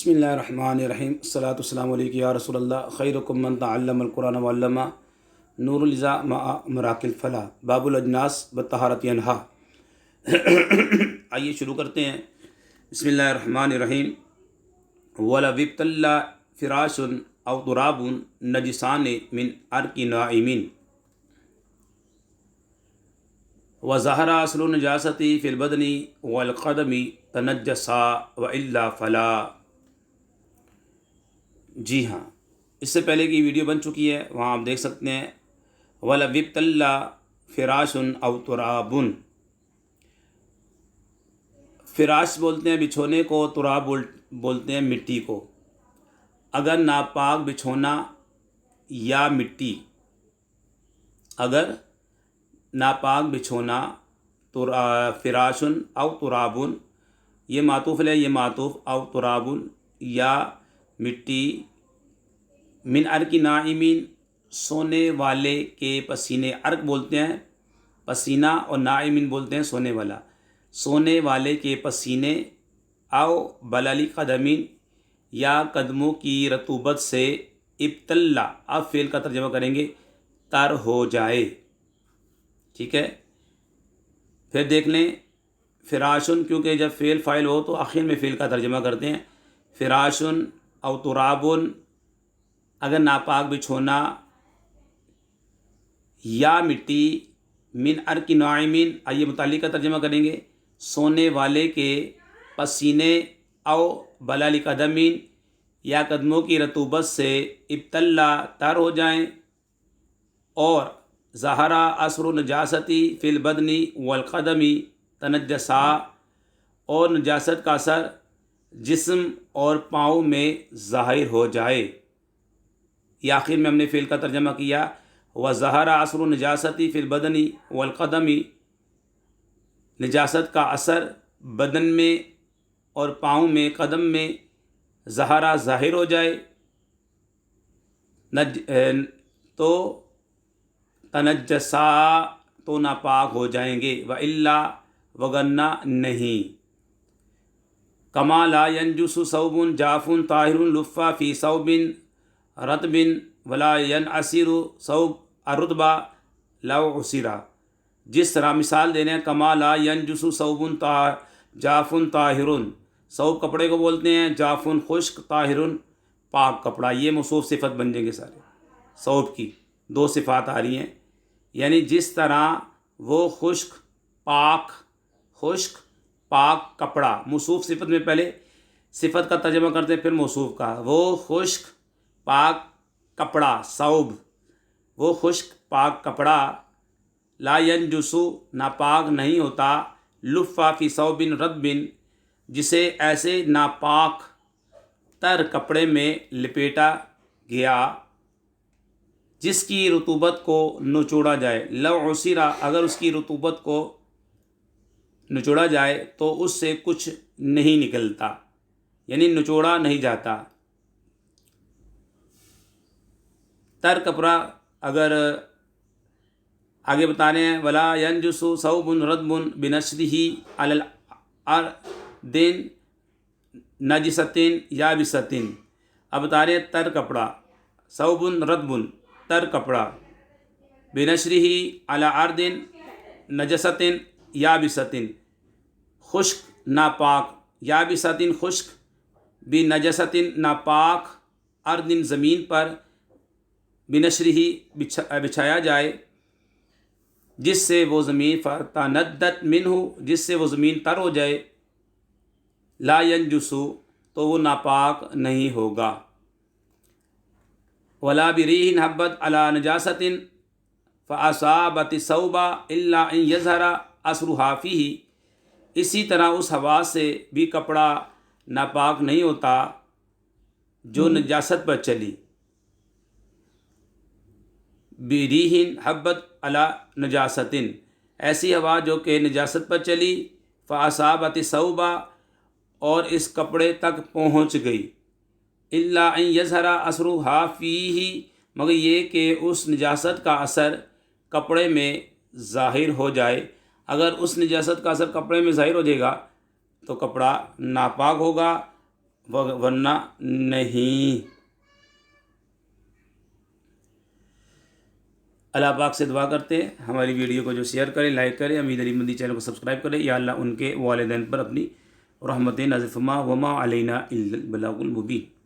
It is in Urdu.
بسم اللہ الرحمن الرحیم الصلاۃ والسلام علیک یا رسول اللہ خیرکم من تعلم القرآن وعلمہ نور الزا مع مراک الفلاح باب الاجناس بطہارت ینہا۔ آئیے شروع کرتے ہیں۔ بسم اللہ الرحمن الرحیم۔ وَلَوِ ابْتَلَّ فِرَاشٌ أَوْ تُرَابٌ نَجِسَانِ مِنْ عَرْقِ نَائِمٍ وَظَهَرَ أَصْلُ النَّجَاسَةِ فِي الْبَدْنِ وَالْقَدَمِ تَنَجَّسَا وَإِلَّا فَلَا۔ جی ہاں، اس سے پہلے کی ویڈیو بن چکی ہے، وہاں آپ دیکھ سکتے ہیں۔ وَلَوِ ابْتَلَّ فِرَاشٌ أَوْ تُرَابٌ، فراش بولتے ہیں بچھونے کو، تراب بولتے ہیں مٹی کو۔ اگر ناپاک بچھونا یا مٹی، اگر ناپاک بچھونا فراشن او ترابن، یہ معطوف ہے، یہ معطوف او ترابن یا مٹی، من عرق نائمین، سونے والے کے پسینے، عرق بولتے ہیں پسینہ اور نائمین بولتے ہیں سونے والا، سونے والے کے پسینے، او بلالی قدمین، یا قدموں کی رطوبت سے، ابتلا، اب فعل کا ترجمہ کریں گے، تر ہو جائے۔ ٹھیک ہے، پھر دیکھ لیں فراشن، کیونکہ جب فعل فاعل ہو تو آخر میں فعل کا ترجمہ کرتے ہیں۔ فراشن او ترابن، اگر ناپاک بچھونا یا مٹی، من عرق نائمین، آئیے متعلق کا ترجمہ کریں گے، سونے والے کے پسینے، او بلالی قدمین، یا قدموں کی رطوبت سے، ابتلا، تر ہو جائیں، اور ظہر اثر نجاستی فی البدن والقدم تنجسا، اور نجاست کا اثر جسم اور پاؤں میں ظاہر ہو جائے۔ یہ آخر میں ہم نے فعل کا ترجمہ کیا، وظہر اثر نجاستی فی البدن والقدم، نجاست کا اثر بدن میں اور پاؤں میں، قدم میں، ظہر ظاہر ہو جائے، تو تنجسا، تو ناپاک ہو جائیں گے، وَإِلَّا، وگرنہ نہیں۔ کما لا ينجس ثوب جاف طاہر لف فی ثوب رطب ولا ينعسر ثوب الرطب لو عسر، جس طرح مثال دینے، کما لا ينجس ثوب جاف طاہر، ثوب کپڑے کو بولتے ہیں، جاف خشک، طاہر پاک کپڑا، یہ موصوف صفت بن جائیں گے سارے، ثوب کی دو صفات آ رہی ہیں، یعنی جس طرح وہ خشک پاک کپڑا، موصوف صفت میں پہلے صفت کا ترجمہ کرتے ہیں پھر موصوف کا، وہ خشک پاک کپڑا، ثوب، وہ خشک پاک کپڑا، لا ینجسو، ناپاک نہیں ہوتا، لفا فی ثوب رطب، جسے ایسے ناپاک تر کپڑے میں لپیٹا گیا جس کی رطوبت کو نچوڑا جائے، لو عسرا، اگر اس کی رطوبت کو نچوڑا جائے تو اس سے کچھ نہیں نکلتا، یعنی نچوڑا نہیں جاتا۔ تر کپڑا، اگر آگے بتا رہے ہیں، ولا ينجس ثوب رطب بنشره علی الارض نجسۃ یابسۃ، اب بتا رہے ہیں تر کپڑا، ثوب رطب، تر کپڑا، بنشره علی ارض نجسۃ یابسۃ، خشک ناپاک، یابسۃ خشک، بنجسۃ ناپاک، ارض زمین پر، بنشره بچھایا جائے، جس سے وہ زمین، فتندت منہ، جس سے وہ زمین تر ہو جائے، لا ینجسو، تو وہ ناپاک نہیں ہوگا۔ ولا بریح حبت علی نجاست فاصابت الثوب الا ان یظہر اثرها فیہ، اسی طرح اس ہوا سے بھی کپڑا ناپاک نہیں ہوتا جو نجاست پر چلی، بریح حبت علی نجاست، ایسی ہوا جو کہ نجاست پر چلی، فاصابت الثوب، اور اس کپڑے تک پہنچ گئی، الا ان یظہر اثرها فیہ، مگر یہ کہ اس نجاست کا اثر کپڑے میں ظاہر ہو جائے، اگر اس نجاست کا اثر کپڑے میں ظاہر ہو جائے گا تو کپڑا ناپاک ہوگا، ورنہ نہیں۔ اللہ پاک سے دعا کرتے ہیں ہماری ویڈیو کو جو شیئر کریں، لائک کریں، امید علی مندی چینل کو سبسکرائب کریں، یا اللہ ان کے والدین پر اپنی رحمت نازل فرما، وما علینا الا البلاغ المبین۔